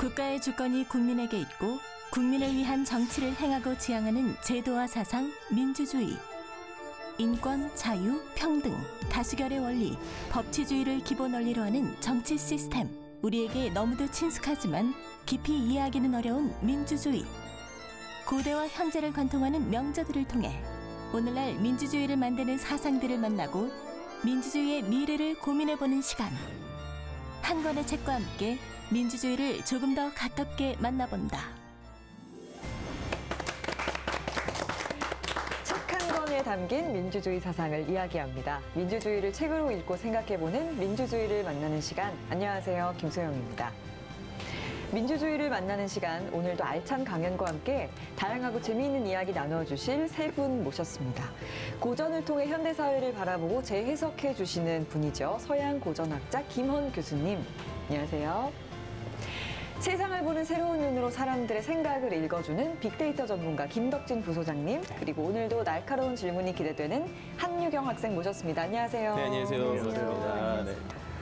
국가의 주권이 국민에게 있고 국민을 위한 정치를 행하고 지향하는 제도와 사상, 민주주의. 인권, 자유, 평등, 다수결의 원리, 법치주의를 기본 원리로 하는 정치 시스템. 우리에게 너무도 친숙하지만 깊이 이해하기는 어려운 민주주의. 고대와 현재를 관통하는 명저들을 통해 오늘날 민주주의를 만드는 사상들을 만나고 민주주의의 미래를 고민해보는 시간. 한 권의 책과 함께 민주주의를 조금 더 가깝게 만나본다. 책 한 권에 담긴 민주주의 사상을 이야기합니다. 민주주의를 책으로 읽고 생각해보는 민주주의를 만나는 시간. 안녕하세요, 김소영입니다. 민주주의를 만나는 시간, 오늘도 알찬 강연과 함께 다양하고 재미있는 이야기 나눠주실 세 분 모셨습니다. 고전을 통해 현대사회를 바라보고 재해석해 주시는 분이죠. 서양 고전학자 김헌 교수님, 안녕하세요. 세상을 보는 새로운 눈으로 사람들의 생각을 읽어주는 빅데이터 전문가 김덕진 부소장님, 그리고 오늘도 날카로운 질문이 기대되는 한유경 학생 모셨습니다. 안녕하세요. 네, 안녕하세요. 반갑습니다.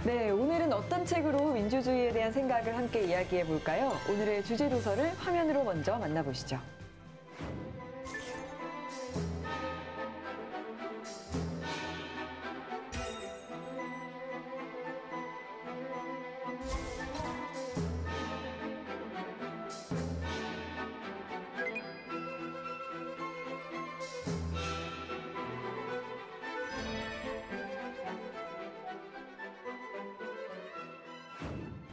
네, 오늘은 어떤 책으로 민주주의에 대한 생각을 함께 이야기해 볼까요? 오늘의 주제 도서를 화면으로 먼저 만나보시죠.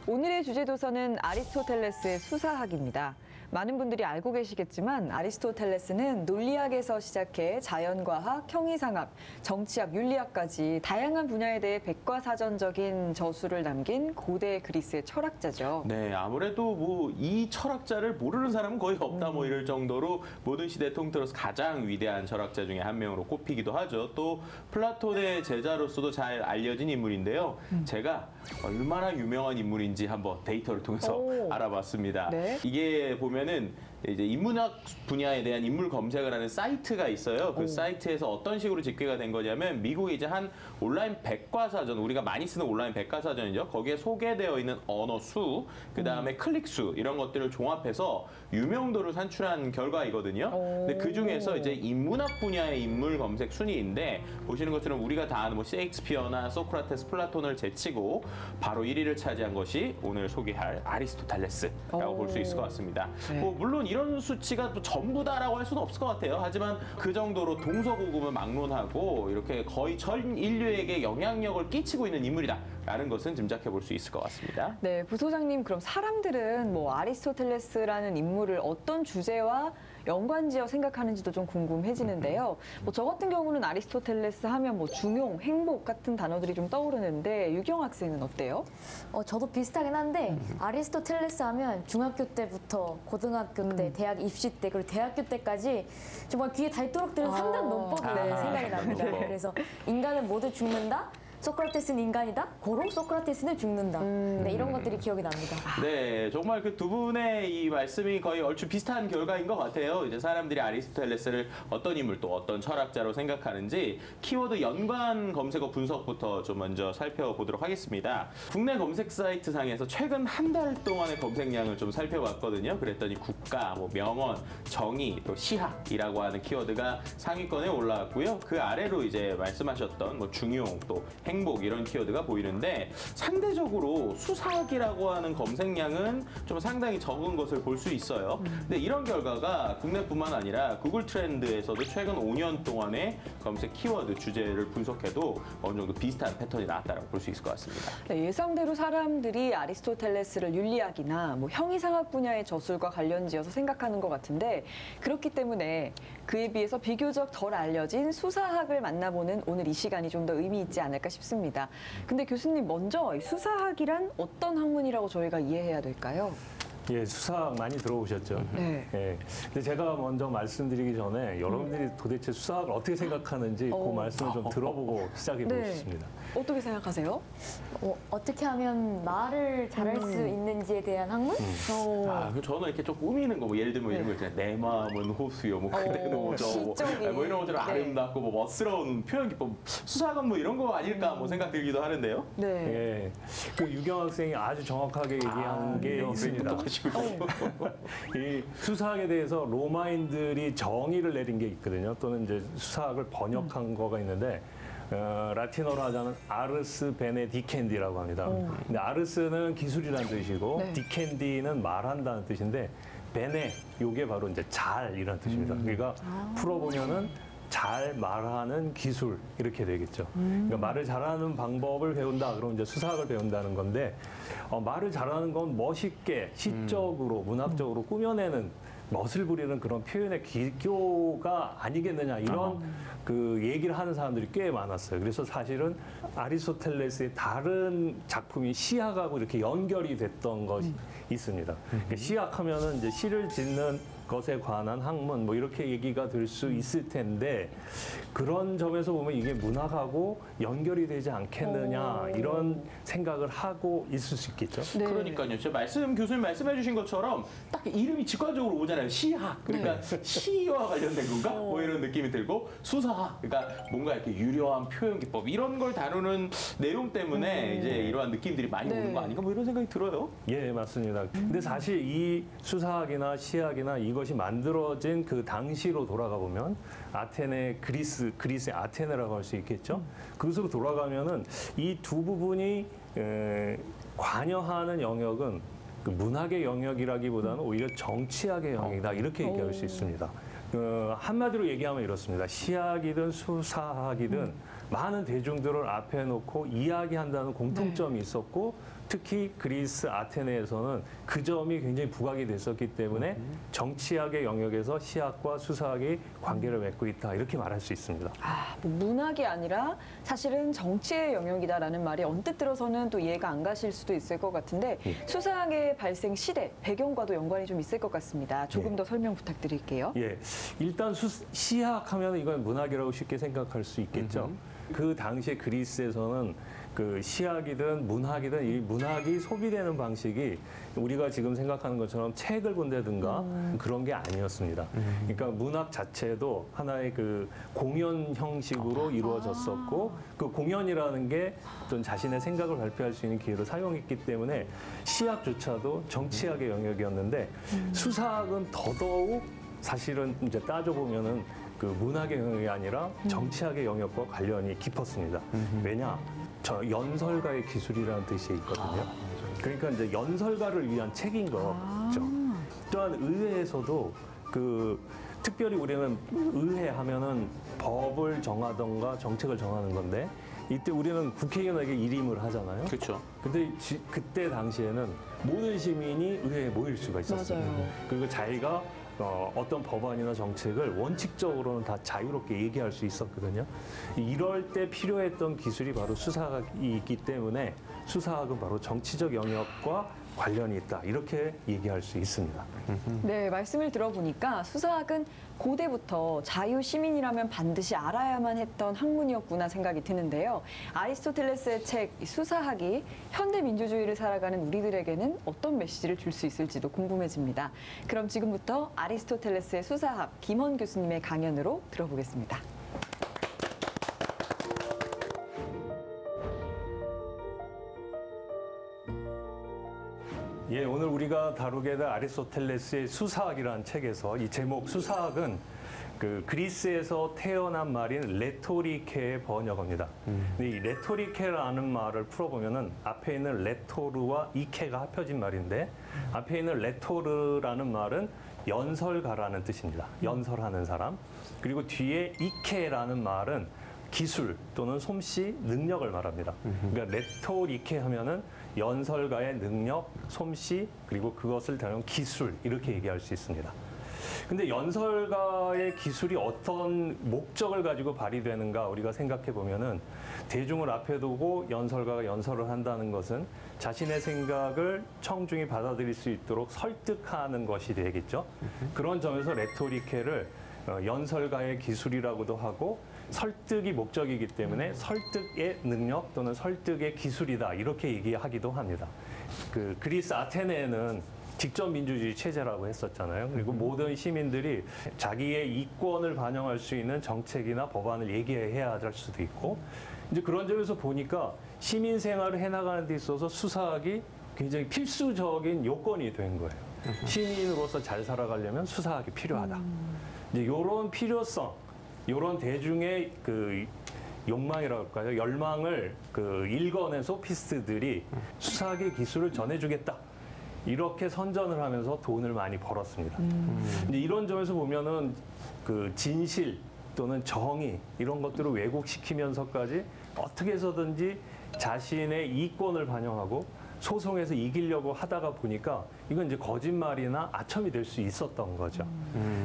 오늘의 주제 도서는 아리스토텔레스의 수사학입니다. 많은 분들이 알고 계시겠지만 아리스토텔레스는 논리학에서 시작해 자연과학, 형이상학, 정치학, 윤리학까지 다양한 분야에 대해 백과사전적인 저술을 남긴 고대 그리스의 철학자죠. 네, 아무래도 뭐 이 철학자를 모르는 사람은 거의 없다 뭐 이럴 정도로 모든 시대 통틀어서 가장 위대한 철학자 중에 한 명으로 꼽히기도 하죠. 또 플라톤의 제자로서도 잘 알려진 인물인데요. 제가 얼마나 유명한 인물인지 한번 데이터를 통해서 알아봤습니다. 네. 이게 보면은 이제 인문학 분야에 대한 인물 검색을 하는 사이트가 있어요. 그 사이트에서 어떤 식으로 집계가 된 거냐면 미국에 이제 한 온라인 백과사전, 우리가 많이 쓰는 온라인 백과사전이죠. 거기에 소개되어 있는 언어 수, 그 다음에 클릭 수 이런 것들을 종합해서 유명도를 산출한 결과이거든요. 근데 그 중에서 이제 인문학 분야의 인물 검색 순위인데 보시는 것처럼 우리가 다 아는 뭐 셰익스피어나 소크라테스, 플라톤을 제치고 바로 1위를 차지한 것이 오늘 소개할 아리스토텔레스라고 볼 수 있을 것 같습니다. 네. 뭐 물론 이런 수치가 또 전부다라고 할 수는 없을 것 같아요. 하지만 그 정도로 동서고금을 막론하고 이렇게 거의 전 인류에게 영향력을 끼치고 있는 인물이다라는 것은 짐작해 볼 수 있을 것 같습니다. 네, 부소장님, 그럼 사람들은 뭐 아리스토텔레스라는 인물을 어떤 주제와 연관지어 생각하는지도 좀 궁금해지는데요. 뭐 저 같은 경우는 아리스토텔레스 하면 뭐 중용, 행복 같은 단어들이 좀 떠오르는데 유경 학생은 어때요? 저도 비슷하긴 한데 아리스토텔레스 하면 중학교 때부터 고등학교 때, 대학 입시 때, 그리고 대학교 때까지 정말 귀에 닳도록 들은 3단 논법이 생각이 납니다. 그래서 인간은 모두 죽는다. 소크라테스는 인간이다. 고로 소크라테스는 죽는다. 네, 이런 것들이 기억이 납니다. 네, 정말 그 두 분의 이 말씀이 거의 얼추 비슷한 결과인 것 같아요. 이제 사람들이 아리스토텔레스를 어떤 인물 또 어떤 철학자로 생각하는지 키워드 연관 검색어 분석부터 좀 먼저 살펴보도록 하겠습니다. 국내 검색 사이트 상에서 최근 한 달 동안의 검색량을 좀 살펴봤거든요. 그랬더니 국가, 뭐 명언, 정의, 또 시학이라고 하는 키워드가 상위권에 올라왔고요. 그 아래로 이제 말씀하셨던 뭐 중용, 또 행복 이런 키워드가 보이는데 상대적으로 수사학이라고 하는 검색량은 좀 상당히 적은 것을 볼 수 있어요. 근데 이런 결과가 국내뿐만 아니라 구글 트렌드에서도 최근 5년 동안의 검색 키워드 주제를 분석해도 어느 정도 비슷한 패턴이 나왔다고 볼 수 있을 것 같습니다. 네, 예상대로 사람들이 아리스토텔레스를 윤리학이나 뭐 형이상학 분야의 저술과 관련지어서 생각하는 것 같은데 그렇기 때문에 그에 비해서 비교적 덜 알려진 수사학을 만나보는 오늘 이 시간이 좀 더 의미 있지 않을까 싶습니다. 근데 교수님, 먼저 이 수사학이란 어떤 학문이라고 저희가 이해해야 될까요? 예, 수사학 많이 들어보셨죠? 네. 예. 근데 제가 먼저 말씀드리기 전에 여러분들이 도대체 수사학을 어떻게 생각하는지 그 말씀을 좀 들어보고 시작해 보고 싶습니다. 어떻게 생각하세요? 어떻게 하면 말을 잘할 수 있는지에 대한 학문? 저는 이렇게 좀 꾸미는 거, 뭐 예를 들면 이런 거 있잖아요. 내 마음은 호수요, 뭐 그대는 오죠, 뭐 이런 것처럼 아름답고 뭐 멋스러운 표현 기법, 수사학은 뭐 이런 거 아닐까 뭐 생각 들기도 하는데요. 네. 예. 그 유경 학생이 아주 정확하게 얘기한 게 있습니다. 식으로. 이 수사학에 대해서 로마인들이 정의를 내린 게 있거든요. 또는 이제 수사학을 번역한 거가 있는데 라틴어로 하자면 아르스 베네 디캔디라고 합니다. 근데 아르스는 기술이라는 뜻이고 네. 디캔디는 말한다는 뜻인데 베네 요게 바로 이제 잘이라는 뜻입니다. 그러니까 풀어보면은 잘 말하는 기술 이렇게 되겠죠. 그러니까 말을 잘하는 방법을 배운다. 그러면 이제 수사학을 배운다는 건데 말을 잘하는 건 멋있게 시적으로 문학적으로 꾸며내는 멋을 부리는 그런 표현의 기교가 아니겠느냐 이런 그 얘기를 하는 사람들이 꽤 많았어요. 그래서 사실은 아리스토텔레스의 다른 작품이 시학하고 이렇게 연결이 됐던 것이 있습니다. 그러니까 시학하면은 이제 시를 짓는 것에 관한 학문 뭐 이렇게 얘기가 될 수 있을 텐데 그런 점에서 보면 이게 문학하고 연결이 되지 않겠느냐 이런 생각을 하고 있을 수 있겠죠. 네. 그러니까요. 교수님 말씀해 주신 것처럼 딱 이름이 직관적으로 오잖아요. 시학. 그러니까 시와 관련된 건가? 뭐 이런 느낌이 들고 수사학. 그러니까 뭔가 이렇게 유려한 표현 기법 이런 걸 다루는 내용 때문에 이제 이러한 느낌들이 많이 오는 거 아닌가? 뭐 이런 생각이 들어요. 예, 맞습니다. 근데 사실 이 수사학이나 시학이나 이것이 만들어진 그 당시로 돌아가 보면 아테네 그리스의 아테네라고 할 수 있겠죠. 그것으로 돌아가면은 이 두 부분이 관여하는 영역은 그 문학의 영역이라기보다는 오히려 정치학의 영역이다 이렇게 얘기할 수 있습니다. 한마디로 얘기하면 이렇습니다. 시학이든 수사학이든 많은 대중들을 앞에 놓고 이야기한다는 공통점이 있었고 특히 그리스 아테네에서는 그 점이 굉장히 부각이 됐었기 때문에 정치학의 영역에서 시학과 수사학이 관계를 맺고 있다 이렇게 말할 수 있습니다. 뭐 문학이 아니라 사실은 정치의 영역이다라는 말이 언뜻 들어서는 또 이해가 안 가실 수도 있을 것 같은데 수사학의 발생 시대, 배경과도 연관이 좀 있을 것 같습니다. 조금 더 설명 부탁드릴게요. 예, 일단 시학하면 이건 문학이라고 쉽게 생각할 수 있겠죠. 그 당시에 그리스에서는 그 시학이든 문학이든 이 문학이 소비되는 방식이 우리가 지금 생각하는 것처럼 책을 본다든가 그런 게 아니었습니다. 그러니까 문학 자체도 하나의 그 공연 형식으로 이루어졌었고 그 공연이라는 게 좀 자신의 생각을 발표할 수 있는 기회로 사용했기 때문에 시학조차도 정치학의 영역이었는데 수사학은 더더욱 사실은 이제 따져보면은 그 문학의 영역이 아니라 정치학의 영역과 관련이 깊었습니다. 왜냐? 저 연설가의 기술이라는 뜻이 있거든요. 그러니까 이제 연설가를 위한 책인 거죠. 또한 의회에서도 그 특별히 우리는 의회 하면은 법을 정하던가 정책을 정하는 건데 이때 우리는 국회의원에게 일임을 하잖아요. 그렇죠. 근데 그때 당시에는 모든 시민이 의회에 모일 수가 있었어요. 맞아요. 그리고 자기가 어떤 법안이나 정책을 원칙적으로는 다 자유롭게 얘기할 수 있었거든요. 이럴 때 필요했던 기술이 바로 수사학이 있기 때문에 수사학은 바로 정치적 영역과 관련이 있다. 이렇게 얘기할 수 있습니다. 네, 말씀을 들어보니까 수사학은 고대부터 자유시민이라면 반드시 알아야만 했던 학문이었구나 생각이 드는데요. 아리스토텔레스의 책 수사학이 현대 민주주의를 살아가는 우리들에게는 어떤 메시지를 줄 수 있을지도 궁금해집니다. 그럼 지금부터 아리스토텔레스의 수사학 김헌 교수님의 강연으로 들어보겠습니다. 예, 오늘 우리가 다루게 될 아리스토텔레스의 수사학이라는 책에서 이 제목 수사학은 그 그리스에서 태어난 말인 레토리케의 번역어입니다. 근데 이 레토리케라는 말을 풀어보면은 앞에 있는 레토르와 이케가 합쳐진 말인데 앞에 있는 레토르라는 말은 연설가라는 뜻입니다. 연설하는 사람. 그리고 뒤에 이케라는 말은 기술 또는 솜씨, 능력을 말합니다. 그러니까 레토리케 하면은 연설가의 능력, 솜씨, 그리고 그것을 다룬 기술 이렇게 얘기할 수 있습니다. 근데 연설가의 기술이 어떤 목적을 가지고 발휘되는가 우리가 생각해 보면은 대중을 앞에 두고 연설가가 연설을 한다는 것은 자신의 생각을 청중이 받아들일 수 있도록 설득하는 것이 되겠죠. 그런 점에서 레토리케를 연설가의 기술이라고도 하고 설득이 목적이기 때문에 설득의 능력 또는 설득의 기술이다 이렇게 얘기하기도 합니다. 그 그리스 아테네에는 직접 민주주의 체제라고 했었잖아요. 그리고 모든 시민들이 자기의 이권을 반영할 수 있는 정책이나 법안을 얘기해야 할 수도 있고 이제 그런 점에서 보니까 시민 생활을 해나가는 데 있어서 수사학이 굉장히 필수적인 요건이 된 거예요. 시민으로서 잘 살아가려면 수사학이 필요하다. 이제 이런 필요성, 이런 대중의 그 욕망이라고 할까요? 열망을 그 일거는 소피스트들이 수사학의 기술을 전해주겠다. 이렇게 선전을 하면서 돈을 많이 벌었습니다. 이제 이런 점에서 보면은 그 진실 또는 정의 이런 것들을 왜곡시키면서까지 어떻게 해서든지 자신의 이권을 반영하고 소송에서 이기려고 하다가 보니까 이건 이제 거짓말이나 아첨이 될 수 있었던 거죠.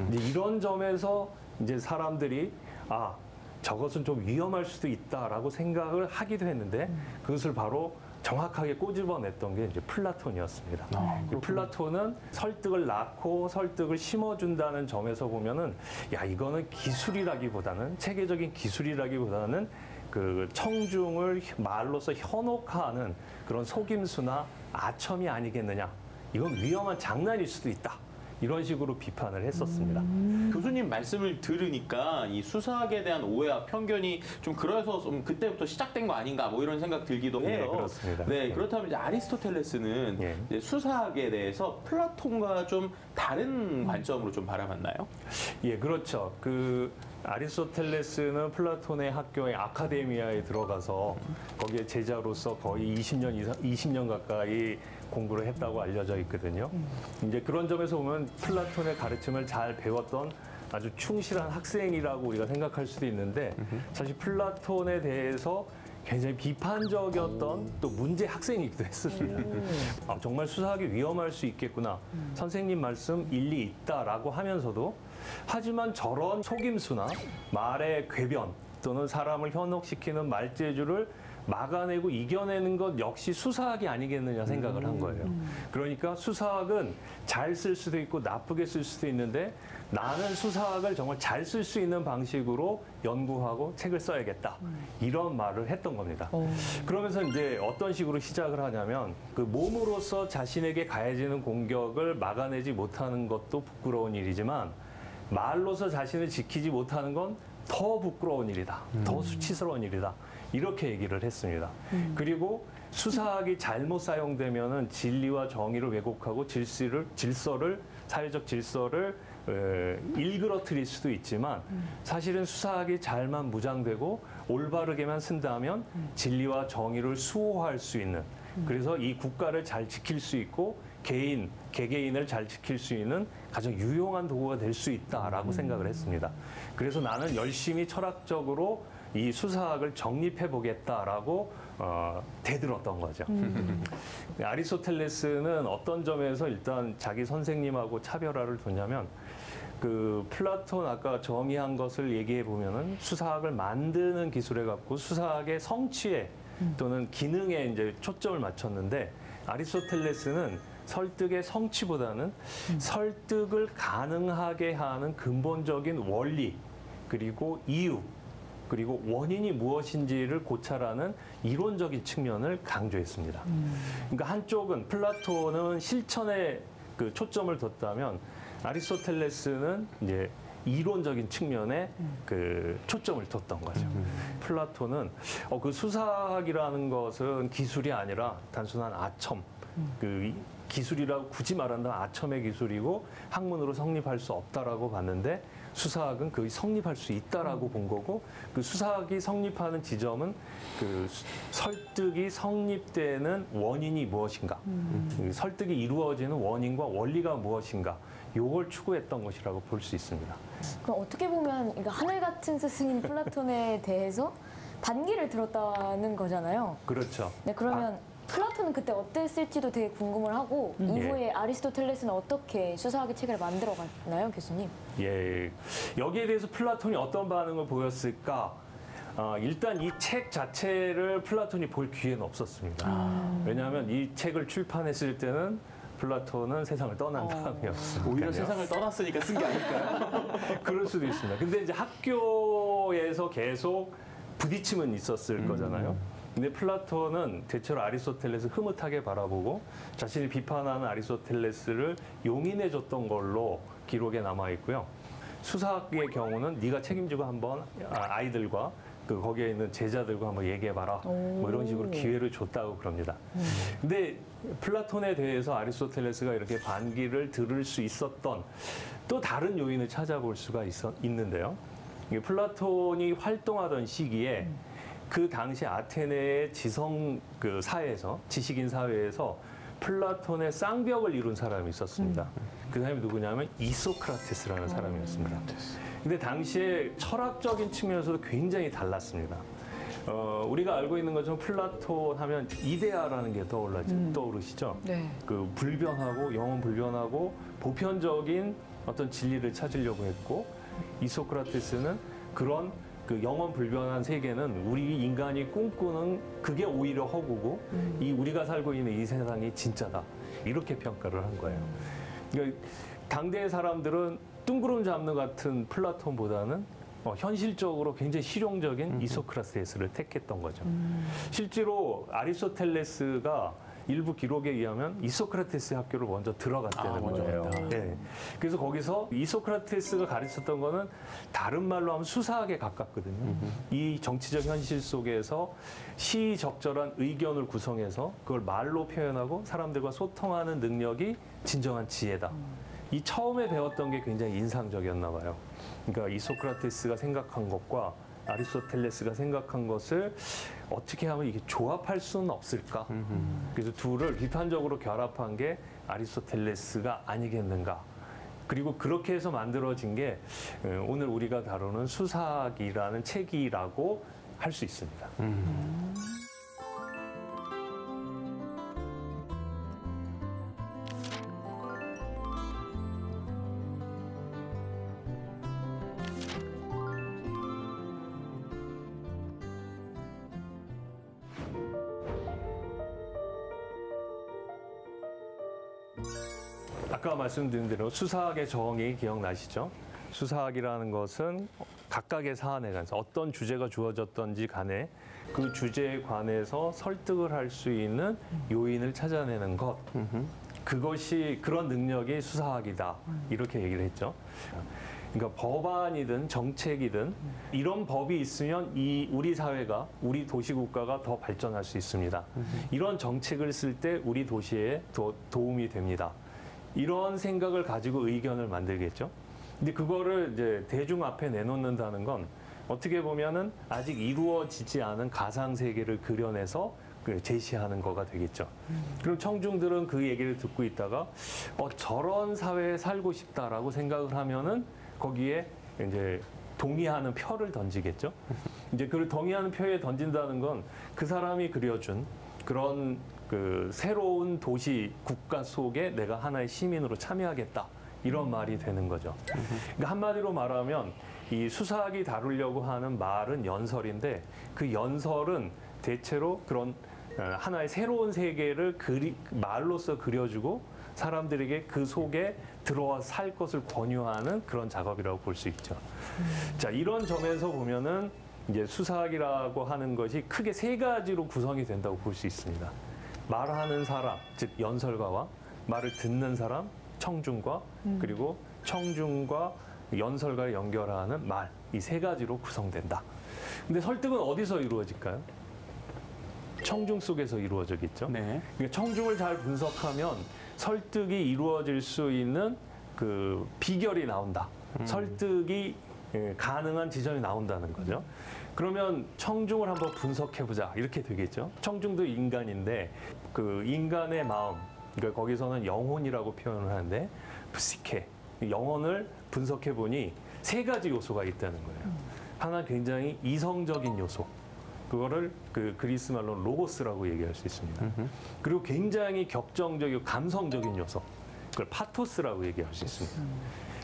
이제 이런 점에서 이제 사람들이 저것은 좀 위험할 수도 있다라고 생각을 하기도 했는데 그것을 바로 정확하게 꼬집어냈던 게 이제 플라톤이었습니다. 플라톤은 설득을 낳고 설득을 심어준다는 점에서 보면은 이거는 기술이라기보다는 체계적인 기술이라기보다는 그 청중을 말로서 현혹화하는 그런 속임수나 아첨이 아니겠느냐. 이건 위험한 장난일 수도 있다. 이런 식으로 비판을 했었습니다. 교수님 말씀을 들으니까 이 수사학에 대한 오해와 편견이 좀 그래서 좀 그때부터 시작된 거 아닌가 뭐 이런 생각 들기도 해요. 그렇습니다. 네, 그렇다면 이제 아리스토텔레스는 이제 수사학에 대해서 플라톤과 좀 다른 관점으로 좀 바라봤나요? 예, 그렇죠. 그 아리스토텔레스는 플라톤의 학교의 아카데미아에 들어가서 거기에 제자로서 거의 20년 가까이 공부를 했다고 알려져 있거든요. 이제 그런 점에서 보면 플라톤의 가르침을 잘 배웠던 아주 충실한 학생이라고 우리가 생각할 수도 있는데 사실 플라톤에 대해서 굉장히 비판적이었던 또 문제 학생이기도 했습니다. 정말 수사학이 위험할 수 있겠구나. 선생님 말씀 일리 있다라고 하면서도 하지만 저런 속임수나 말의 궤변 또는 사람을 현혹시키는 말재주를 막아내고 이겨내는 것 역시 수사학이 아니겠느냐 생각을 한 거예요. 그러니까 수사학은 잘 쓸 수도 있고 나쁘게 쓸 수도 있는데 나는 수사학을 정말 잘 쓸 수 있는 방식으로 연구하고 책을 써야겠다. 이런 말을 했던 겁니다. 그러면서 이제 어떤 식으로 시작을 하냐면 그 몸으로서 자신에게 가해지는 공격을 막아내지 못하는 것도 부끄러운 일이지만 말로서 자신을 지키지 못하는 건 더 부끄러운 일이다. 더 수치스러운 일이다. 이렇게 얘기를 했습니다. 그리고 수사학이 잘못 사용되면은 진리와 정의를 왜곡하고 사회적 질서를 일그러뜨릴 수도 있지만 사실은 수사학이 잘만 무장되고 올바르게만 쓴다면 진리와 정의를 수호할 수 있는 그래서 이 국가를 잘 지킬 수 있고 개개인을 잘 지킬 수 있는 가장 유용한 도구가 될 수 있다라고 생각을 했습니다. 그래서 나는 열심히 철학적으로 이 수사학을 정립해 보겠다라고 대들었던 거죠. 아리스토텔레스는 어떤 점에서 일단 자기 선생님하고 차별화를 뒀냐면 그 플라톤 아까 정의한 것을 얘기해 보면은 수사학을 만드는 기술에 갖고 수사학의 성취에 또는 기능에 이제 초점을 맞췄는데 아리스토텔레스는 설득의 성취보다는 설득을 가능하게 하는 근본적인 원리 그리고 이유 그리고 원인이 무엇인지를 고찰하는 이론적인 측면을 강조했습니다. 그러니까 한쪽은 플라톤은 실천에 그 초점을 뒀다면 아리스토텔레스는 이제 이론적인 측면에 그 초점을 뒀던 거죠. 플라톤은 그 수사학이라는 것은 기술이 아니라 단순한 아첨, 그 기술이라고 굳이 말한다면 아첨의 기술이고 학문으로 성립할 수 없다라고 봤는데 수사학은 그 성립할 수 있다라고 본 거고 그 수사학이 성립하는 지점은 그 설득이 성립되는 원인이 무엇인가, 그 설득이 이루어지는 원인과 원리가 무엇인가, 요걸 추구했던 것이라고 볼 수 있습니다. 그럼 어떻게 보면 이거 하늘 같은 스승인 플라톤에 대해서 반기를 들었다는 거잖아요. 그렇죠. 네, 그러면 플라톤은 그때 어땠을지도 되게 궁금을 하고 이후에 아리스토텔레스는 어떻게 수사학의 책을 만들어갔나요, 교수님? 예, 여기에 대해서 플라톤이 어떤 반응을 보였을까? 일단 이 책 자체를 플라톤이 볼 기회는 없었습니다. 왜냐하면 이 책을 출판했을 때는 플라톤은 세상을 떠난 다음이었으니까요. 오히려 세상을 떠났으니까 쓴 게 아닐까요? 그럴 수도 있습니다. 근데 이제 학교에서 계속 부딪힘은 있었을 거잖아요. 근데 플라톤은 대체로 아리스토텔레스 흐뭇하게 바라보고 자신이 비판하는 아리스토텔레스를 용인해줬던 걸로 기록에 남아 있고요. 수사학의 경우는 네가 책임지고 한번 아이들과 거기에 있는 제자들과 한번 얘기해봐라. 뭐 이런 식으로 기회를 줬다고 그럽니다. 근데 플라톤에 대해서 아리스토텔레스가 이렇게 반기를 들을 수 있었던 또 다른 요인을 찾아볼 수가 있는데요. 플라톤이 활동하던 시기에 그 당시 아테네의 지성 그 사회에서, 지식인 사회에서 플라톤의 쌍벽을 이룬 사람이 있었습니다. 그 사람이 누구냐면 이소크라테스라는 사람이었습니다. 근데 당시에 철학적인 측면에서도 굉장히 달랐습니다. 우리가 알고 있는 것처럼 플라톤 하면 이데아라는 게 떠오르시죠? 네. 그 불변하고 영원 불변하고 보편적인 어떤 진리를 찾으려고 했고, 이소크라테스는 그런 그 영원 불변한 세계는 우리 인간이 꿈꾸는 그게 오히려 허구고 이 우리가 살고 있는 이 세상이 진짜다, 이렇게 평가를 한 거예요. 그러니까 당대의 사람들은 뜬구름 잡는 같은 플라톤보다는 현실적으로 굉장히 실용적인 이소크라테스를 택했던 거죠. 실제로 아리스토텔레스가 일부 기록에 의하면 이소크라테스 학교를 먼저 들어갔다는 거예요. 네. 그래서 거기서 이소크라테스가 가르쳤던 거는 다른 말로 하면 수사학에 가깝거든요. 이 정치적 현실 속에서 시적절한 의견을 구성해서 그걸 말로 표현하고 사람들과 소통하는 능력이 진정한 지혜다. 이 처음에 배웠던 게 굉장히 인상적이었나 봐요. 그러니까 이소크라테스가 생각한 것과 아리스토텔레스가 생각한 것을 어떻게 하면 이게 조합할 수는 없을까? 그래서 둘을 비판적으로 결합한 게 아리스토텔레스가 아니겠는가? 그리고 그렇게 해서 만들어진 게 오늘 우리가 다루는 수사학이라는 책이라고 할 수 있습니다. 아까 말씀드린 대로 수사학의 정의 기억나시죠? 수사학이라는 것은 각각의 사안에 관해서 어떤 주제가 주어졌던지 간에 그 주제에 관해서 설득을 할 수 있는 요인을 찾아내는 것. 그것이, 그런 능력이 수사학이다. 이렇게 얘기를 했죠. 그러니까 법안이든 정책이든 이런 법이 있으면 우리 사회가, 우리 도시국가가 더 발전할 수 있습니다. 이런 정책을 쓸 때 우리 도시에 도움이 됩니다. 이런 생각을 가지고 의견을 만들겠죠. 근데 그거를 이제 대중 앞에 내놓는다는 건 어떻게 보면은 아직 이루어지지 않은 가상 세계를 그려내서 제시하는 거가 되겠죠. 그럼 청중들은 그 얘기를 듣고 있다가 저런 사회에 살고 싶다라고 생각을 하면은 거기에 이제 동의하는 표를 던지겠죠. 이제 그 동의하는 표에 던진다는 건 그 사람이 그려준 그런 그 새로운 도시 국가 속에 내가 하나의 시민으로 참여하겠다, 이런 말이 되는 거죠. 그러니까 한마디로 말하면 이 수사학이 다루려고 하는 말은 연설인데, 그 연설은 대체로 그런 하나의 새로운 세계를 말로써 그려주고 사람들에게 그 속에 들어와 살 것을 권유하는 그런 작업이라고 볼 수 있죠. 자, 이런 점에서 보면은 이제 수사학이라고 하는 것이 크게 세 가지로 구성이 된다고 볼 수 있습니다. 말하는 사람, 즉 연설가와 말을 듣는 사람, 청중과, 그리고 청중과 연설가를 연결하는 말, 이 세 가지로 구성된다. 근데 설득은 어디서 이루어질까요? 청중 속에서 이루어지겠죠. 네. 그러니까 청중을 잘 분석하면 설득이 이루어질 수 있는 그 비결이 나온다. 설득이 가능한 지점이 나온다는 거죠. 그러면 청중을 한번 분석해보자, 이렇게 되겠죠. 청중도 인간인데 그 인간의 마음, 그러니까 거기서는 영혼이라고 표현을 하는데 프시케, 영혼을 분석해보니 세 가지 요소가 있다는 거예요. 하나 굉장히 이성적인 요소, 그거를 그 그리스 말로 로고스라고 얘기할 수 있습니다. 그리고 굉장히 격정적이고 감성적인 요소, 그걸 파토스라고 얘기할 수 있습니다.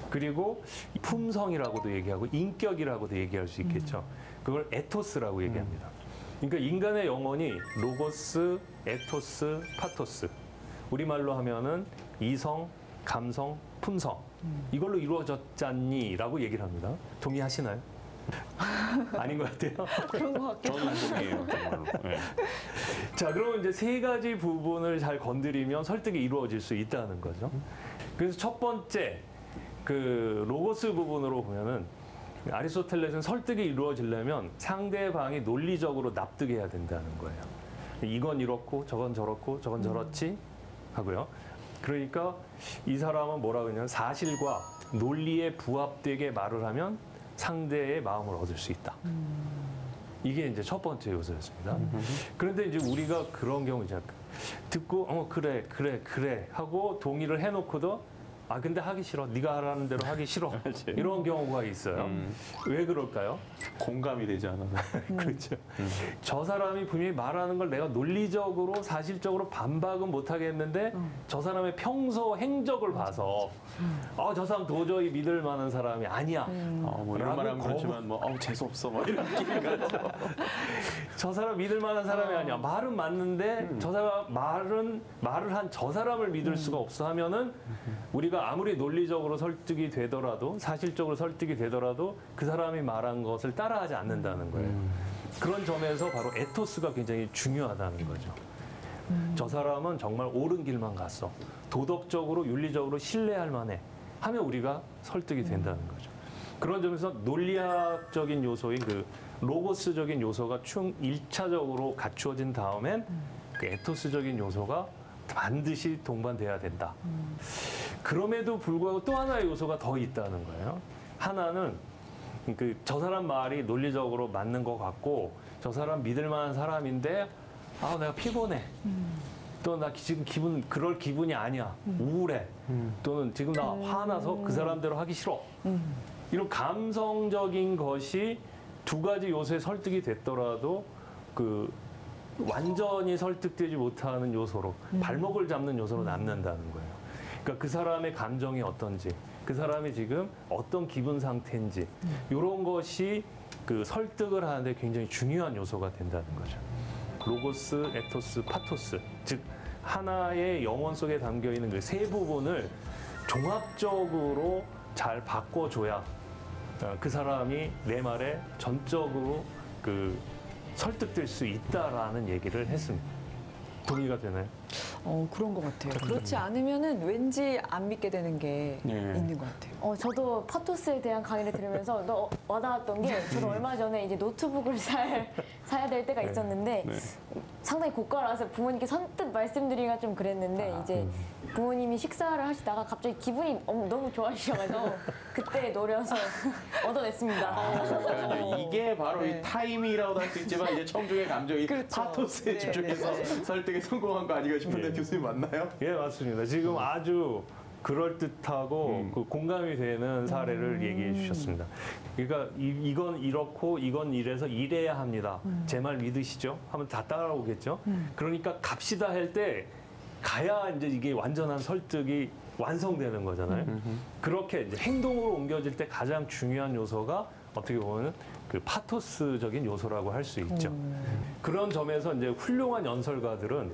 그리고 품성이라고도 얘기하고 인격이라고도 얘기할 수 있겠죠. 그걸 에토스라고 얘기합니다. 그러니까 인간의 영혼이 로고스, 에토스, 파토스, 우리말로 하면은 이성, 감성, 품성, 이걸로 이루어졌잖니 라고 얘기를 합니다. 동의하시나요? 아닌 것 같아요. 그런 것 같기도 하고. 저는 동의해요, 정말로. 네. 자, 그러면 이제 세 가지 부분을 잘 건드리면 설득이 이루어질 수 있다는 거죠. 그래서 첫 번째, 그 로고스 부분으로 보면은 아리스토텔레스는 설득이 이루어지려면 상대방이 논리적으로 납득해야 된다는 거예요. 이건 이렇고 저건 저렇고 저건 저렇지, 하고요. 그러니까 이 사람은 뭐라고 했냐면 사실과 논리에 부합되게 말을 하면 상대의 마음을 얻을 수 있다. 이게 이제 첫 번째 요소였습니다. 그런데 이제 우리가 그런 경우 이제 듣고 그래 하고 동의를 해놓고도 근데 하기 싫어. 네가 하라는 대로 하기 싫어. 이런 경우가 있어요. 왜 그럴까요? 공감이 되지 않아서. 그렇죠. 저 사람이 분명히 말하는 걸 내가 논리적으로 사실적으로 반박은 못 하겠는데 저 사람의 평소 행적을 봐서 저 사람 도저히 믿을 만한 사람이 아니야. 뭐 이런 말하면 그렇지만 재수 없어. 뭐 이런 느낌이 가죠. 저 사람 믿을 만한 사람이 아니야. 말은 맞는데 저 사람 말을 한 저 사람을 믿을 수가 없어 하면은 우리가 아무리 논리적으로 설득이 되더라도 사실적으로 설득이 되더라도 그 사람이 말한 것을 따라하지 않는다는 거예요. 그런 점에서 바로 에토스가 굉장히 중요하다는 거죠. 저 사람은 정말 옳은 길만 갔어. 도덕적으로 윤리적으로 신뢰할 만해 하면 우리가 설득이 된다는 거죠. 그런 점에서 논리학적인 요소인 그 로고스적인 요소가 총 1차적으로 갖추어진 다음엔 그 에토스적인 요소가 반드시 동반돼야 된다. 그럼에도 불구하고 또 하나의 요소가 더 있다는 거예요. 하나는 저 사람 말이 논리적으로 맞는 것 같고 저 사람 믿을 만한 사람인데 내가 피곤해. 또 나 지금 그럴 기분이 아니야. 우울해. 또는 지금 나 화나서 그 사람대로 하기 싫어. 이런 감성적인 것이 두 가지 요소에 설득이 됐더라도 완전히 설득되지 못하는 요소로 발목을 잡는 요소로 남는다는 거예요. 그러니까 그 사람의 감정이 어떤지, 그 사람이 지금 어떤 기분 상태인지 이런 것이 그 설득을 하는데 굉장히 중요한 요소가 된다는 거죠. 로고스, 에토스, 파토스, 즉 하나의 영혼 속에 담겨 있는 그 세 부분을 종합적으로 잘 바꿔줘야 그 사람이 내 말에 전적으로 설득될 수 있다라는 얘기를 했습니다. 동의가 되나요? 그런 것 같아요. 그렇지 않으면은 왠지 안 믿게 되는 게 있는 것 같아요. 저도 파토스에 대한 강의를 들으면서 와닿았던 게 저도 얼마 전에 이제 노트북을 사야 될 때가 있었는데 상당히 고가라서 부모님께 선뜻 말씀드리기가 좀 그랬는데 이제 부모님이 식사를 하시다가 갑자기 기분이 너무 좋아지셔가지고 그때 노려서 얻어냈습니다. 이게 바로 이 타이밍이라고도 할 수 있지만 이제 청중의 감정이 파토스에 집중해서 설득에 성공한 거 아닌가 싶은데 교수님 맞나요? 예, 맞습니다. 지금 아주 그럴듯하고 공감이 되는 사례를 얘기해 주셨습니다. 그러니까 이건 이렇고 이건 이래서 이래야 합니다. 제 말 믿으시죠? 하면 다 따라오겠죠? 그러니까 갑시다 할 때 가야 이제 이게 완전한 설득이 완성되는 거잖아요. 그렇게 이제 행동으로 옮겨질 때 가장 중요한 요소가 어떻게 보면 그 파토스적인 요소라고 할 수 있죠. 그런 점에서 이제 훌륭한 연설가들은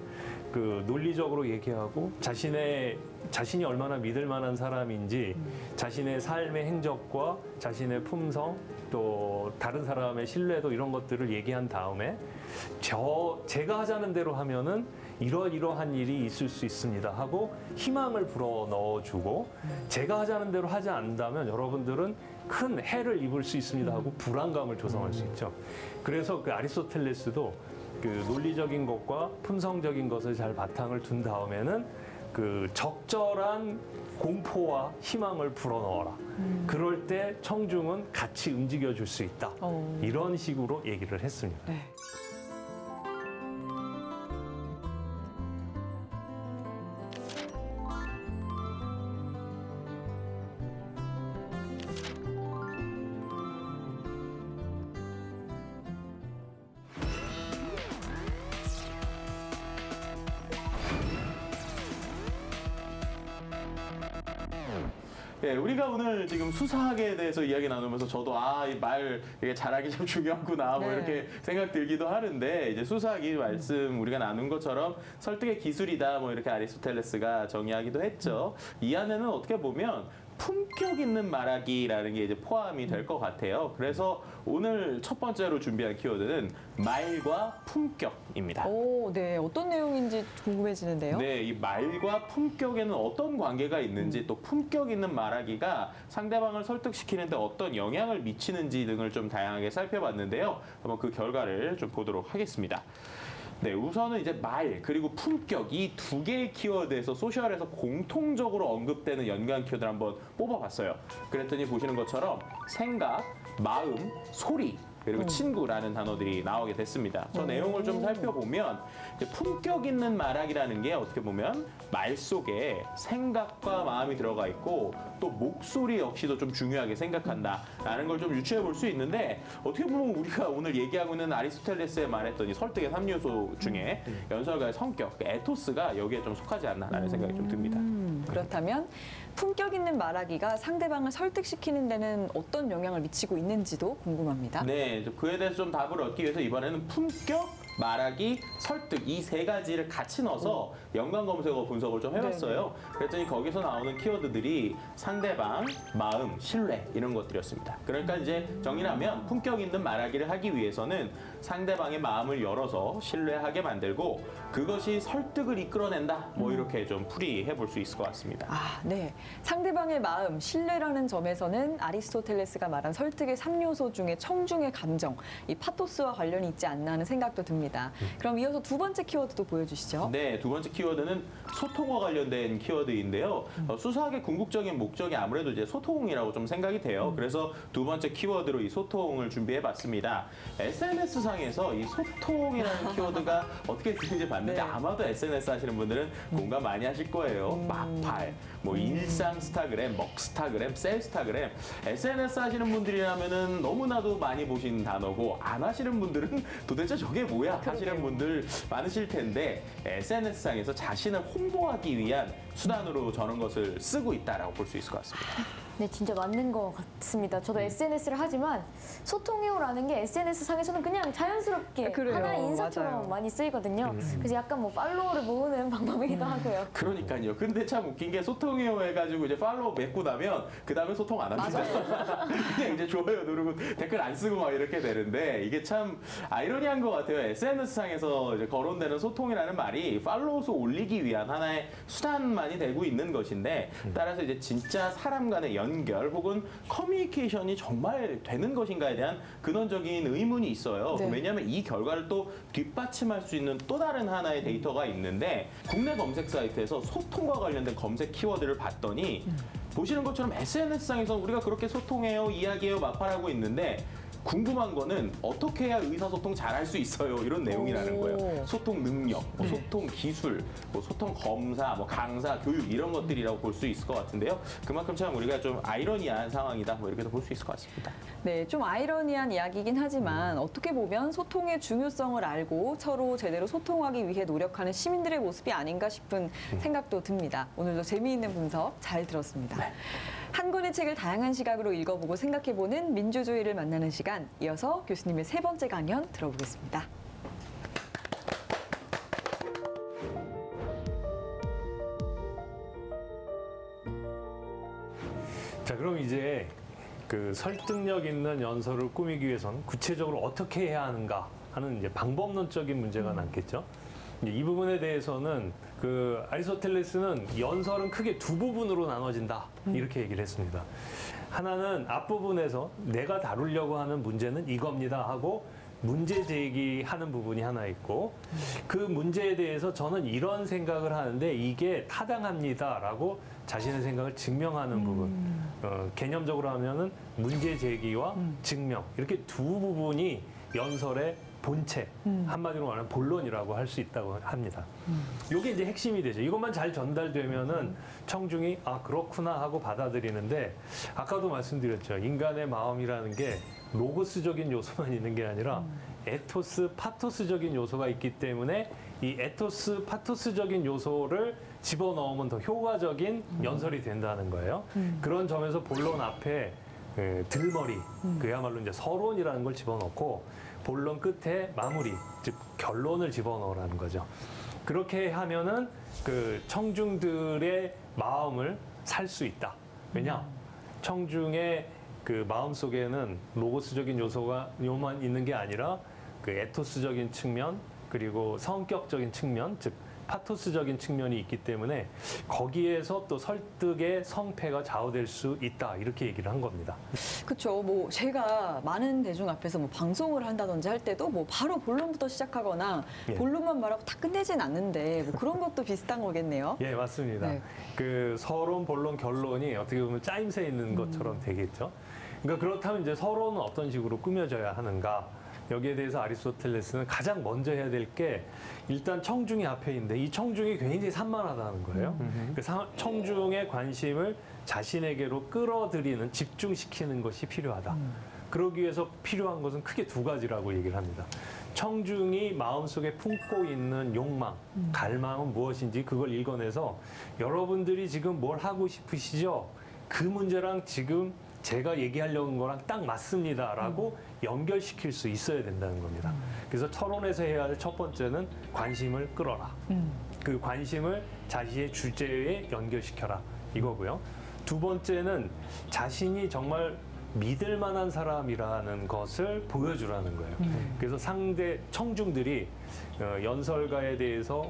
그 논리적으로 얘기하고 자신이 얼마나 믿을 만한 사람인지 자신의 삶의 행적과 자신의 품성 또 다른 사람의 신뢰도 이런 것들을 얘기한 다음에 제가 하자는 대로 하면은 이러이러한 일이 있을 수 있습니다 하고 희망을 불어 넣어주고 제가 하자는 대로 하지 않는다면 여러분들은 큰 해를 입을 수 있습니다 하고 불안감을 조성할 수 있죠. 그래서 그 아리스토텔레스도 그 논리적인 것과 품성적인 것을 잘 바탕을 둔 다음에는 그 적절한 공포와 희망을 불어넣어라. 그럴 때 청중은 같이 움직여줄 수 있다. 이런 식으로 얘기를 했습니다. 네. 네, 우리가 오늘 지금 수사학에 대해서 이야기 나누면서 저도 이 말 이게 잘하기 참 중요하구나 뭐 이렇게 생각 들기도 하는데 이제 수사학이 말씀 우리가 나눈 것처럼 설득의 기술이다 뭐 이렇게 아리스토텔레스가 정의하기도 했죠. 이 안에는 어떻게 보면 품격 있는 말하기라는 게 이제 포함이 될 것 같아요. 그래서 오늘 첫 번째로 준비한 키워드는 말과 품격입니다. 네. 어떤 내용인지 궁금해지는데요. 네, 이 말과 품격에는 어떤 관계가 있는지 또 품격 있는 말하기가 상대방을 설득시키는데 어떤 영향을 미치는지 등을 좀 다양하게 살펴봤는데요. 한번 그 결과를 좀 보도록 하겠습니다. 네, 우선은 이제 말 그리고 품격 이 두 개의 키워드에서 소셜에서 공통적으로 언급되는 연관 키워드를 한번 뽑아봤어요. 그랬더니 보시는 것처럼 생각, 마음, 소리 그리고 친구라는 단어들이 나오게 됐습니다. 저 내용을 좀 살펴보면 이제 품격 있는 말하기라는 게 어떻게 보면 말 속에 생각과 마음이 들어가 있고 또 목소리 역시도 좀 중요하게 생각한다라는 걸 좀 유추해 볼 수 있는데 어떻게 보면 우리가 오늘 얘기하고 있는 아리스토텔레스의 말했던 이 설득의 3요소 중에 연설가의 성격, 에토스가 여기에 좀 속하지 않나라는 생각이 좀 듭니다. 그렇다면 품격 있는 말하기가 상대방을 설득시키는 데는 어떤 영향을 미치고 있는지도 궁금합니다. 네, 그에 대해서 좀 답을 얻기 위해서 이번에는 품격, 말하기, 설득 이 세 가지를 같이 넣어서 연관 검색어 분석을 좀 해봤어요. 그랬더니 거기서 나오는 키워드들이 상대방, 마음, 신뢰 이런 것들이었습니다. 그러니까 이제 정리하면 품격 있는 말하기를 하기 위해서는 상대방의 마음을 열어서 신뢰하게 만들고 그것이 설득을 이끌어낸다. 뭐 이렇게 좀 풀이해 볼 수 있을 것 같습니다. 아, 네. 상대방의 마음, 신뢰라는 점에서는 아리스토텔레스가 말한 설득의 3요소 중에 청중의 감정, 이 파토스와 관련이 있지 않나 하는 생각도 듭니다. 그럼 이어서 두 번째 키워드도 보여주시죠. 네, 두 번째 키워드는 소통과 관련된 키워드인데요. 수사학의 궁극적인 목적이 아무래도 이제 소통이라고 좀 생각이 돼요. 그래서 두 번째 키워드로 이 소통을 준비해봤습니다. SNS상에서 이 소통이라는 키워드가 어떻게 쓰는지 봤는데 네. 아마도 SNS 하시는 분들은 공감 많이 하실 거예요. 막팔, 뭐 일상 스타그램, 먹스타그램, 셀스타그램. SNS 하시는 분들이라면은 너무나도 많이 보신 단어고 안 하시는 분들은 도대체 저게 뭐야 하시는 분들 많으실 텐데 SNS상에서 자신을 홍보하기 위한 수단으로 저런 것을 쓰고 있다라고 볼 수 있을 것 같습니다. 네, 진짜 맞는 것 같습니다. 저도 SNS를 하지만 소통해요라는 게 SNS 상에서는 그냥 자연스럽게 그래요. 하나의 인사처럼 맞아요. 많이 쓰이거든요. 그래서 약간 뭐 팔로워를 모으는 방법이기도 하고요. 그러니까요. 근데 참 웃긴 게 소통해요 해가지고 이제 팔로우 맺고 나면 그 다음에 소통 안 합니다. 그냥 이제 좋아요 누르고 댓글 안 쓰고 막 이렇게 되는데 이게 참 아이러니한 것 같아요. SNS상에서 이제 거론되는 소통이라는 말이 팔로우 수 올리기 위한 하나의 수단만이 되고 있는 것인데 따라서 이제 진짜 사람 간의 연결 혹은 커뮤니케이션이 정말 되는 것인가에 대한 근원적인 의문이 있어요. 네. 왜냐하면 이 결과를 또 뒷받침할 수 있는 또 다른 하나의 데이터가 있는데 국내 검색 사이트에서 소통과 관련된 검색 키워드를 봤더니 보시는 것처럼 SNS상에서 우리가 그렇게 소통해요, 이야기해요, 막판하고 있는데 궁금한 거는 어떻게 해야 의사소통 잘할 수 있어요 이런 내용이라는 거예요. 소통 능력, 뭐 소통 기술, 뭐 소통 검사, 뭐 강사, 교육 이런 것들이라고 볼 수 있을 것 같은데요. 그만큼 참 우리가 좀 아이러니한 상황이다 뭐 이렇게도 볼 수 있을 것 같습니다. 네, 좀 아이러니한 이야기이긴 하지만 어떻게 보면 소통의 중요성을 알고 서로 제대로 소통하기 위해 노력하는 시민들의 모습이 아닌가 싶은 생각도 듭니다. 오늘도 재미있는 분석 잘 들었습니다. 한 권의 책을 다양한 시각으로 읽어보고 생각해보는 민주주의를 만나는 시간, 이어서 교수님의 세 번째 강연 들어보겠습니다. 자, 그럼 이제 그 설득력 있는 연설을 꾸미기 위해서는 구체적으로 어떻게 해야 하는가 하는 이제 방법론적인 문제가 남겠죠. 이제 이 부분에 대해서는 그 아리스토텔레스는 연설은 크게 두 부분으로 나눠진다 이렇게 얘기를 했습니다. 하나는 앞부분에서 내가 다루려고 하는 문제는 이겁니다 하고 문제 제기하는 부분이 하나 있고 그 문제에 대해서 저는 이런 생각을 하는데 이게 타당합니다라고 자신의 생각을 증명하는 부분. 개념적으로 하면은 문제 제기와 증명 이렇게 두 부분이 연설의 본체, 한마디로 말하면 본론이라고 할 수 있다고 합니다. 이게 이제 핵심이 되죠. 이것만 잘 전달되면은 청중이 아 그렇구나 하고 받아들이는데 아까도 말씀드렸죠. 인간의 마음이라는 게 로고스적인 요소만 있는 게 아니라 에토스, 파토스적인 요소가 있기 때문에 이 에토스, 파토스적인 요소를 집어넣으면 더 효과적인 연설이 된다는 거예요. 그런 점에서 본론 앞에 들머리, 그야말로 이제 서론이라는 걸 집어넣고 본론 끝에 마무리, 즉 결론을 집어넣으라는 거죠. 그렇게 하면은 그 청중들의 마음을 살 수 있다. 왜냐? 청중의 그 마음 속에는 로고스적인 요소만 있는 게 아니라 그 에토스적인 측면 그리고 성격적인 측면, 즉 파토스적인 측면이 있기 때문에 거기에서 또 설득의 성패가 좌우될 수 있다 이렇게 얘기를 한 겁니다. 그렇죠. 뭐 제가 많은 대중 앞에서 뭐 방송을 한다든지 할 때도 뭐 바로 본론부터 시작하거나 예. 본론만 말하고 다 끝내진 않는데 뭐 그런 것도 비슷한 거겠네요. 예, 맞습니다. 네. 그 서론, 본론, 결론이 어떻게 보면 짜임새 있는 것처럼 되겠죠. 그러니까 그렇다면 이제 서론은 어떤 식으로 꾸며져야 하는가? 여기에 대해서 아리스토텔레스는 가장 먼저 해야 될 게 일단 청중이 앞에 있는데 이 청중이 굉장히 산만하다는 거예요. 그 청중의 관심을 자신에게로 끌어들이는, 집중시키는 것이 필요하다. 그러기 위해서 필요한 것은 크게 두 가지라고 얘기를 합니다. 청중이 마음속에 품고 있는 욕망, 갈망은 무엇인지 그걸 읽어내서 여러분들이 지금 뭘 하고 싶으시죠? 그 문제랑 지금 제가 얘기하려는 거랑 딱 맞습니다라고 연결시킬 수 있어야 된다는 겁니다. 그래서 서론에서 해야 할 첫 번째는 관심을 끌어라. 그 관심을 자신의 주제에 연결시켜라 이거고요. 두 번째는 자신이 정말 믿을 만한 사람이라는 것을 보여주라는 거예요. 그래서 상대 청중들이 연설가에 대해서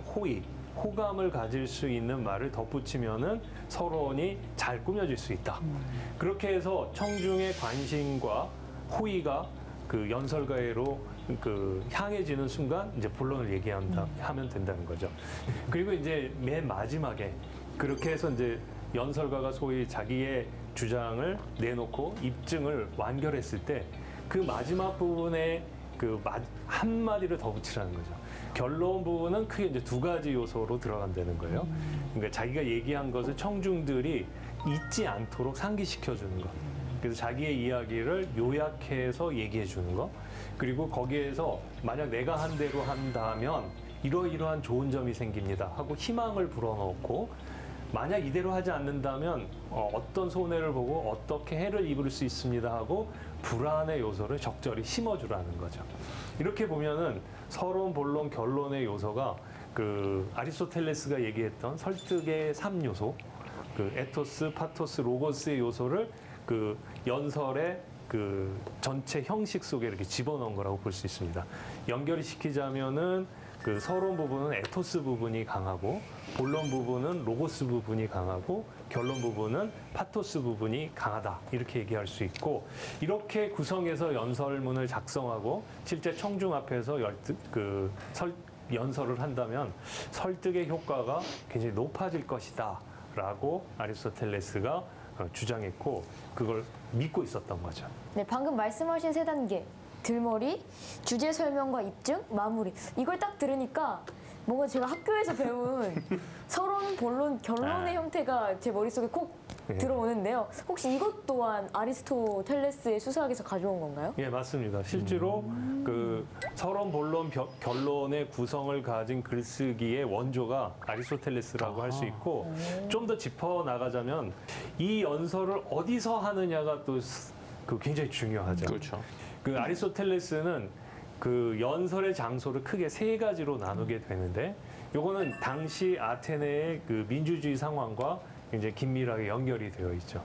호감을 가질 수 있는 말을 덧붙이면은 서론이 잘 꾸며질 수 있다. 그렇게 해서 청중의 관심과 호의가 그 연설가로 그 향해지는 순간 이제 본론을 하면 된다는 거죠. 그리고 이제 맨 마지막에 그렇게 해서 이제 연설가가 소위 자기의 주장을 내놓고 입증을 완결했을 때 그 마지막 부분에 그 한마디를 더 붙이라는 거죠. 결론 부분은 크게 이제 두 가지 요소로 들어간다는 거예요. 그러니까 자기가 얘기한 것을 청중들이 잊지 않도록 상기시켜 주는 것. 그래서 자기의 이야기를 요약해서 얘기해 주는 것. 그리고 거기에서 만약 내가 한 대로 한다면 이러이러한 좋은 점이 생깁니다 하고 희망을 불어넣고 만약 이대로 하지 않는다면 어떤 손해를 보고 어떻게 해를 입을 수 있습니다 하고 불안의 요소를 적절히 심어주라는 거죠. 이렇게 보면은 서론, 본론, 결론의 요소가 그 아리스토텔레스가 얘기했던 설득의 3요소, 그 에토스, 파토스, 로고스의 요소를 그 연설의 그 전체 형식 속에 이렇게 집어넣은 거라고 볼 수 있습니다. 연결이 시키자면은 그 서론 부분은 에토스 부분이 강하고 본론 부분은 로고스 부분이 강하고 결론 부분은 파토스 부분이 강하다 이렇게 얘기할 수 있고 이렇게 구성해서 연설문을 작성하고 실제 청중 앞에서 연설을 한다면 설득의 효과가 굉장히 높아질 것이다 라고 아리스토텔레스가 주장했고 그걸 믿고 있었던 거죠. 네, 방금 말씀하신 세 단계. 들머리, 주제 설명과 입증, 마무리. 이걸 딱 들으니까 뭔가 제가 학교에서 배운 서론, 본론, 결론의 형태가 제 머릿속에 콕 들어오는데요. 혹시 이것 또한 아리스토텔레스의 수사학에서 가져온 건가요? 예, 맞습니다. 실제로 그 서론, 본론, 결론의 구성을 가진 글쓰기의 원조가 아리스토텔레스라고 할 수 있고 좀 더 짚어 나가자면 이 연설을 어디서 하느냐가 또 그 굉장히 중요하죠. 그렇죠. 그 아리스토텔레스는 그 연설의 장소를 크게 세 가지로 나누게 되는데 요거는 당시 아테네의 그 민주주의 상황과 굉장히 긴밀하게 연결이 되어 있죠.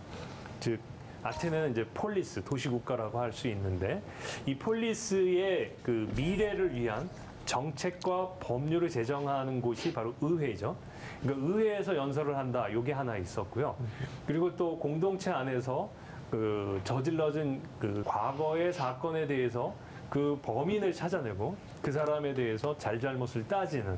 즉 아테네는 이제 폴리스, 도시국가라고 할 수 있는데 이 폴리스의 그 미래를 위한 정책과 법률을 제정하는 곳이 바로 의회죠. 그러니까 의회에서 연설을 한다. 요게 하나 있었고요. 그리고 또 공동체 안에서 그 저질러진 그 과거의 사건에 대해서 그 범인을 찾아내고 그 사람에 대해서 잘잘못을 따지는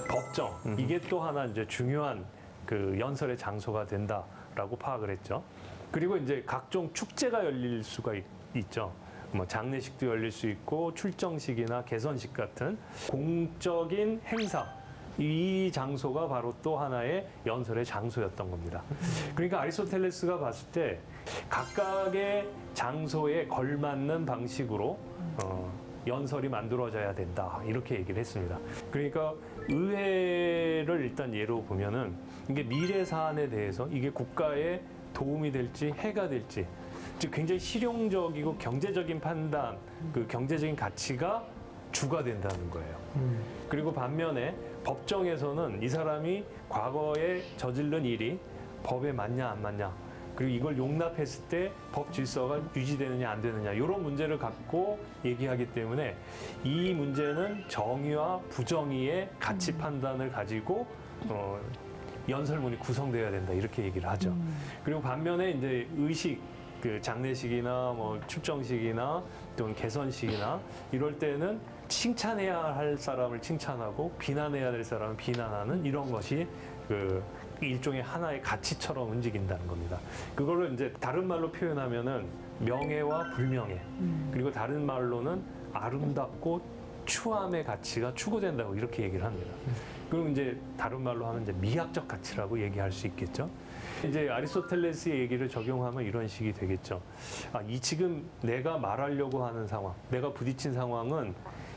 법정. 이게 또 하나 이제 중요한 그 연설의 장소가 된다라고 파악을 했죠. 그리고 이제 각종 축제가 열릴 수가 있죠. 뭐 장례식도 열릴 수 있고 출정식이나 개선식 같은 공적인 행사. 이 장소가 바로 또 하나의 연설의 장소였던 겁니다. 그러니까 아리스토텔레스가 봤을 때 각각의 장소에 걸맞는 방식으로 연설이 만들어져야 된다 이렇게 얘기를 했습니다. 그러니까 의회를 일단 예로 보면은 이게 미래 사안에 대해서 이게 국가에 도움이 될지 해가 될지 즉 굉장히 실용적이고 경제적인 판단, 그 경제적인 가치가 주가 된다는 거예요. 그리고 반면에 법정에서는 이 사람이 과거에 저지른 일이 법에 맞냐 안 맞냐 그리고 이걸 용납했을 때 법 질서가 유지되느냐 안 되느냐 이런 문제를 갖고 얘기하기 때문에 이 문제는 정의와 부정의의 가치 판단을 가지고 연설문이 구성되어야 된다 이렇게 얘기를 하죠. 그리고 반면에 이제 의식 그 장례식이나 뭐 출정식이나 또는 개선식이나 이럴 때는 칭찬해야 할 사람을 칭찬하고 비난해야 될 사람을 비난하는 이런 것이 그 일종의 하나의 가치처럼 움직인다는 겁니다. 그거를 이제 다른 말로 표현하면은 명예와 불명예, 그리고 다른 말로는 아름답고 추함의 가치가 추구된다고 이렇게 얘기를 합니다. 그리고 이제 다른 말로 하면 이제 미학적 가치라고 얘기할 수 있겠죠. 이제 아리스토텔레스의 얘기를 적용하면 이런 식이 되겠죠. 이 지금 내가 말하려고 하는 상황, 내가 부딪힌 상황은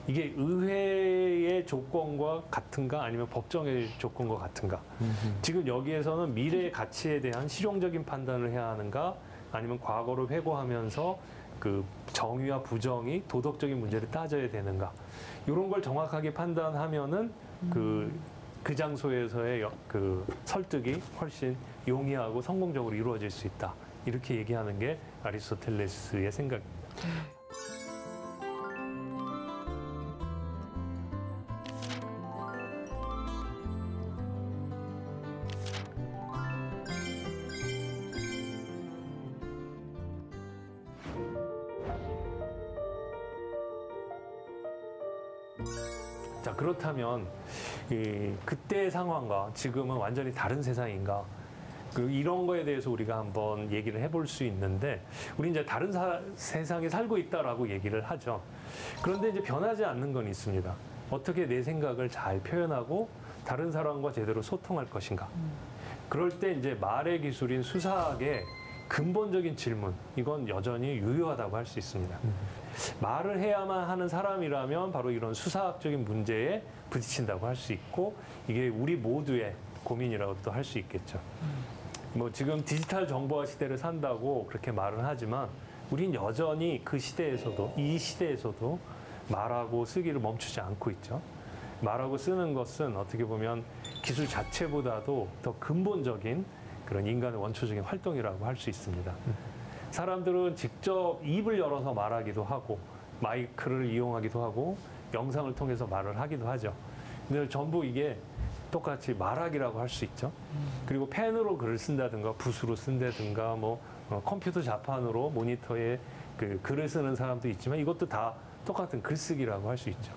이게 의회의 조건과 같은가 아니면 법정의 조건과 같은가. 지금 여기에서는 미래의 가치에 대한 실용적인 판단을 해야 하는가 아니면 과거를 회고하면서 그 정의와 부정이 도덕적인 문제를 따져야 되는가. 이런 걸 정확하게 판단하면은 그 장소에서의 그 설득이 훨씬 용이하고 성공적으로 이루어질 수 있다. 이렇게 얘기하는 게 아리스토텔레스의 생각입니다. 자, 그렇다면 그때의 상황과 지금은 완전히 다른 세상인가? 그리고 이런 거에 대해서 우리가 한번 얘기를 해볼 수 있는데, 우리 이제 다른 세상에 살고 있다라고 얘기를 하죠. 그런데 이제 변하지 않는 건 있습니다. 어떻게 내 생각을 잘 표현하고 다른 사람과 제대로 소통할 것인가? 그럴 때 이제 말의 기술인 수사학의 근본적인 질문, 이건 여전히 유효하다고 할 수 있습니다. 말을 해야만 하는 사람이라면 바로 이런 수사학적인 문제에 부딪힌다고 할 수 있고, 이게 우리 모두의 고민이라고 또 할 수 있겠죠. 뭐 지금 디지털 정보화 시대를 산다고 그렇게 말은 하지만 우린 여전히 그 시대에서도, 이 시대에서도 말하고 쓰기를 멈추지 않고 있죠. 말하고 쓰는 것은 어떻게 보면 기술 자체보다도 더 근본적인 그런 인간의 원초적인 활동이라고 할 수 있습니다. 사람들은 직접 입을 열어서 말하기도 하고 마이크를 이용하기도 하고 영상을 통해서 말을 하기도 하죠. 근데 전부 이게 똑같이 말하기라고 할 수 있죠. 그리고 펜으로 글을 쓴다든가 붓으로 쓴다든가 뭐 컴퓨터 자판으로 모니터에 그 글을 쓰는 사람도 있지만 이것도 다 똑같은 글쓰기라고 할 수 있죠.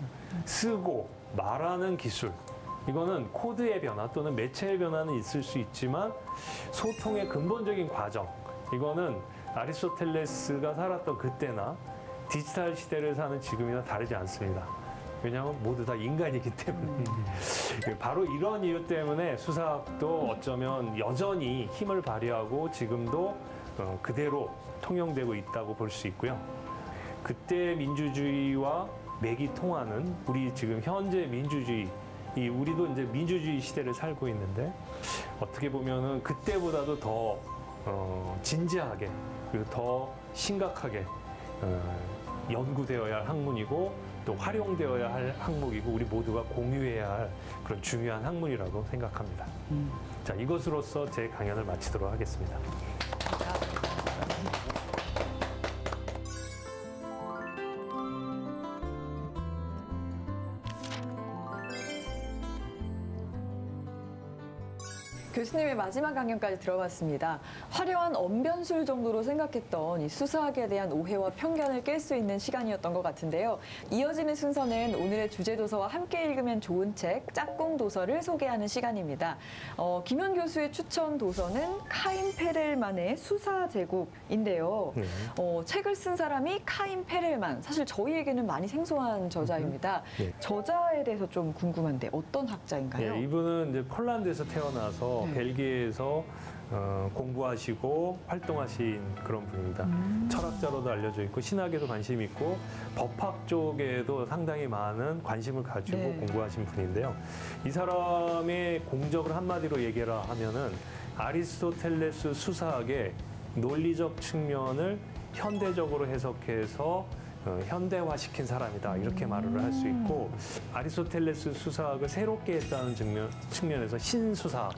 쓰고 말하는 기술, 이거는 코드의 변화 또는 매체의 변화는 있을 수 있지만 소통의 근본적인 과정, 이거는 아리스토텔레스가 살았던 그때나 디지털 시대를 사는 지금이나 다르지 않습니다. 왜냐하면 모두 다 인간이기 때문에. 바로 이런 이유 때문에 수사학도 어쩌면 여전히 힘을 발휘하고 지금도 그대로 통용되고 있다고 볼 수 있고요. 그때 민주주의와 맥이 통하는 우리 지금 현재 민주주의, 우리도 이제 민주주의 시대를 살고 있는데 어떻게 보면은 그때보다도 더 진지하게 그리고 더 심각하게 연구되어야 할 학문이고 또 활용되어야 할 학문이고 우리 모두가 공유해야 할 그런 중요한 학문이라고 생각합니다. 자, 이것으로서 제 강연을 마치도록 하겠습니다. 교수님의 마지막 강연까지 들어봤습니다. 화려한 언변술 정도로 생각했던 이 수사학에 대한 오해와 편견을 깰 수 있는 시간이었던 것 같은데요. 이어지는 순서는 오늘의 주제 도서와 함께 읽으면 좋은 책, 짝꿍 도서를 소개하는 시간입니다. 김현 교수의 추천 도서는 카인 페렐만의 수사제국인데요. 책을 쓴 사람이 카인 페렐만, 사실 저희에게는 많이 생소한 저자입니다. 저자에 대해서 좀 궁금한데 어떤 학자인가요? 네, 이분은 이제 폴란드에서 태어나서 벨기에에서 공부하시고 활동하신 그런 분입니다. 철학자로도 알려져 있고 신학에도 관심이 있고 법학 쪽에도 상당히 많은 관심을 가지고 공부하신 분인데요. 이 사람의 공적을 한마디로 얘기해라 하면은 아리스토텔레스 수사학의 논리적 측면을 현대적으로 해석해서 현대화시킨 사람이다 이렇게 말을 할 수 있고 아리스토텔레스 수사학을 새롭게 했다는 측면에서 신수사학,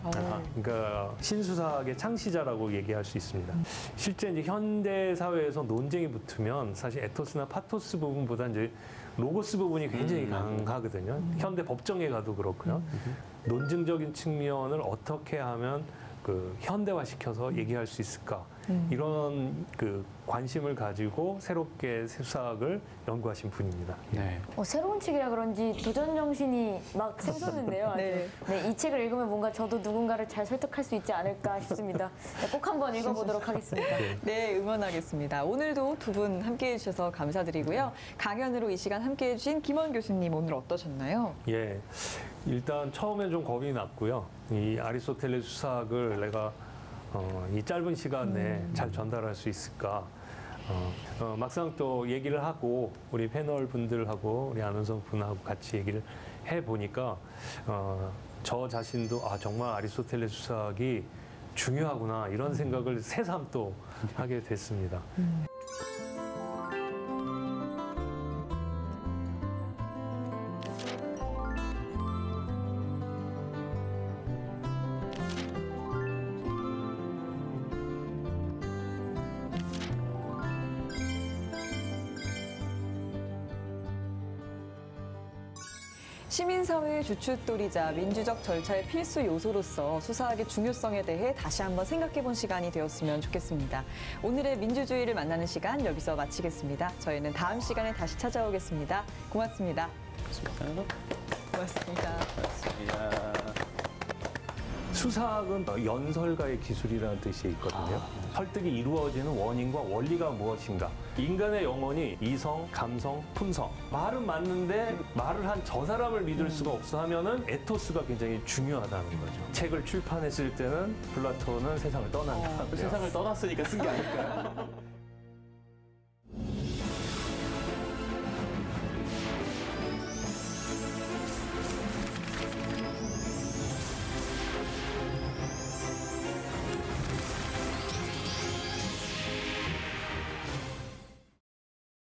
그러니까 신수사학의 창시자라고 얘기할 수 있습니다. 실제 이제 현대 사회에서 논쟁이 붙으면 사실 에토스나 파토스 부분보다 이제 로고스 부분이 굉장히 강하거든요. 현대 법정에 가도 그렇고요. 논증적인 측면을 어떻게 하면 그 현대화시켜서 얘기할 수 있을까? 이런 그 관심을 가지고 새롭게 수사학을 연구하신 분입니다. 네. 새로운 책이라 그런지 도전 정신이 막 샘솟는데요. 아주. 네. 네, 이 책을 읽으면 뭔가 저도 누군가를 잘 설득할 수 있지 않을까 싶습니다. 네, 꼭 한번 읽어보도록 하겠습니다. 네, 응원하겠습니다. 오늘도 두 분 함께해 주셔서 감사드리고요. 강연으로 이 시간 함께해 주신 김원 교수님 오늘 어떠셨나요? 예, 일단 처음엔 좀 겁이 났고요. 이 아리스토텔레스 수사학을 내가 이 짧은 시간 내에 잘 전달할 수 있을까. 막상 또 얘기를 하고 우리 패널 분들하고 우리 아나운서 분하고 같이 얘기를 해보니까 저 자신도 정말 아리스토텔레스 수사학이 중요하구나 이런 생각을 새삼 또 하게 됐습니다. 시민사회의 주춧돌이자 민주적 절차의 필수 요소로서 수사학의 중요성에 대해 다시 한번 생각해본 시간이 되었으면 좋겠습니다. 오늘의 민주주의를 만나는 시간 여기서 마치겠습니다. 저희는 다음 시간에 다시 찾아오겠습니다. 고맙습니다. 고맙습니다. 수사학은 연설가의 기술이라는 뜻이 있거든요. 설득이 이루어지는 원인과 원리가 무엇인가. 인간의 영혼이 이성, 감성, 품성. 말은 맞는데 말을 한 저 사람을 믿을 수가 없어 하면은 에토스가 굉장히 중요하다는 거죠. 책을 출판했을 때는 플라톤은 세상을 떠난다. 세상을 떠났으니까 쓴 게 아닐까요?